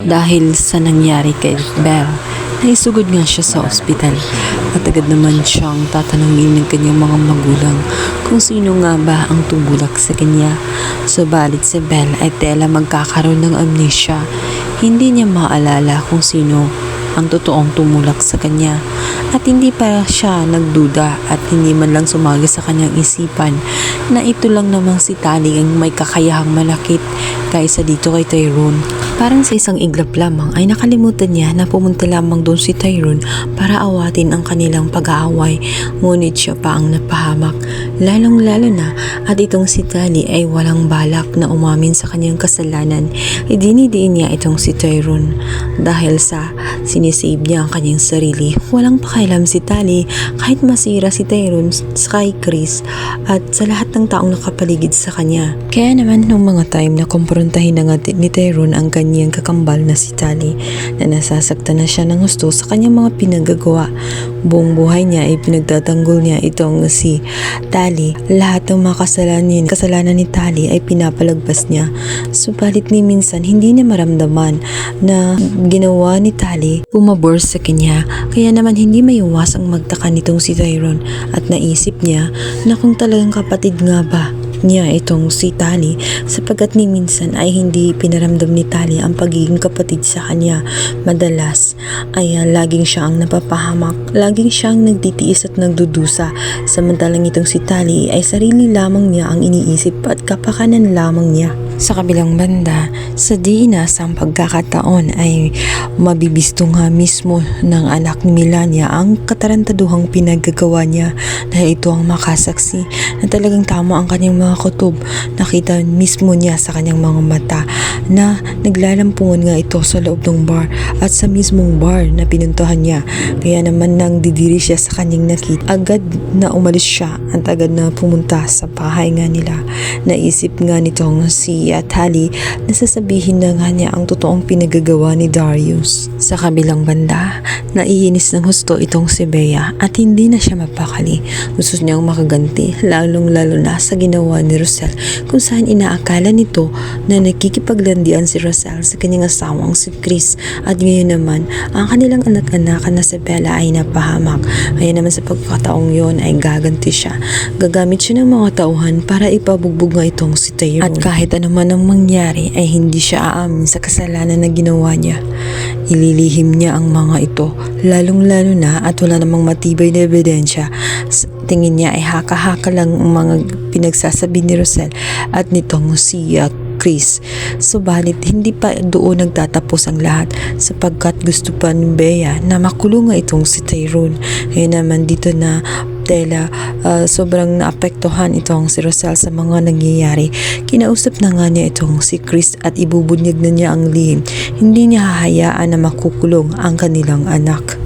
dahil sa nangyari kay Belle. Naisugod nga siya sa ospital at agad naman siyang tatanungin ng kanyang mga magulang kung sino nga ba ang tumulak sa kanya. Subalit si Belle ay tela magkakaroon ng amnesia. Hindi niya maalala kung sino ang totoong tumulak sa kanya at hindi pa siya nagduda at hindi man lang sumagi sa kanyang isipan na ito lang namang si Tali ang may kakayahang malakit kaysa dito kay Tyrone. Parang sa isang iglap lamang ay nakalimutan niya na pumunta lamang doon si Tyrone para awatin ang kanilang pag-aaway, ngunit siya pa ang napahamak, lalong lalo na at itong si Tali ay walang balak na umamin sa kanyang kasalanan. Idinidiin niya itong si Tyrone dahil sa sinisave niya ang kanyang sarili. Walang pakailam si Tali kahit masira si Tyrone sa kay Chris at sa lahat ng taong nakapaligid sa kanya. Kaya naman nung mga time na kumprontahin na nga ni Tyrone ang kanyang kakambal na si Tali, na nasasaktan na siya ng gusto sa kanyang mga pinagagawa. Buong buhay niya ay pinagtatanggol niya itong si Tali. Lahat ng mga kasalanan ni Tali ay pinapalagpas niya. Subalit ni minsan hindi niya maramdaman na ginawa ni Tali pumabor sa kanya. Kaya naman hindi maiwasang magtaka nitong si Tyrone at naisip niya na kung talagang kapatid nga ba niya itong si Tali, sapagkat ni minsan ay hindi pinaramdam ni Tali ang pagiging kapatid sa kanya. Madalas ay laging siya ang napapahamak, laging siyang nagtitiis at nagdudusa, samantalang itong si Tali ay sarili lamang niya ang iniisip at kapakanan lamang niya. Sa kabilang banda, sa di inasang pagkakataon ay mabibisto nga mismo ng anak ni Melania ang katarantaduhang pinagagawa niya dahil ito ang makasaksi na talagang tama ang kanyang mga kutob. Nakita mismo niya sa kanyang mga mata na naglalampungan nga ito sa loob ng bar at sa mismong bar na pinuntahan niya. Kaya naman nang didiri siya sa kanyang nakita, agad na umalis siya at agad na pumunta sa bahay nga nila. Naisip nga nitong si Tali na sasabihin na nga niya ang totoong pinagagawa ni Darius. Sa kabilang banda, naiinis ng husto itong si Bea at hindi na siya mapakali. Gusto niyang makaganti, lalong lalo na sa ginawa ni Roselle, kung saan inaakala nito na nakikipaglandian si Roselle sa kanyang asawang si Chris, at ngayon naman ang kanilang anak-anakan na si Bella ay napahamak. Kaya naman sa pagkataong yon ay gaganti siya. Gagamit siya ng mga tauhan para ipabugbog nga itong si Tyrone. At kahit ano man ang mangyari ay hindi siya aamin sa kasalanan na ginawa niya. Ililihim niya ang mga ito, lalong-lalo na at wala namang matibay na ebidensya. Tingin niya ay haka-haka lang ang mga pinagsasabi ni Roselle at nitong si Chris. Subalit hindi pa doon nagtatapos ang lahat, sapagkat gusto pa ni Bea na makulong nga itong si Tyrone. Kaya naman dito na tela, sobrang naapektuhan itong si Roselle sa mga nangyayari. Kinausap na nga niya itong si Chris at ibubunyag na niya ang lihim. Hindi niya hahayaan na makukulong ang kanilang anak.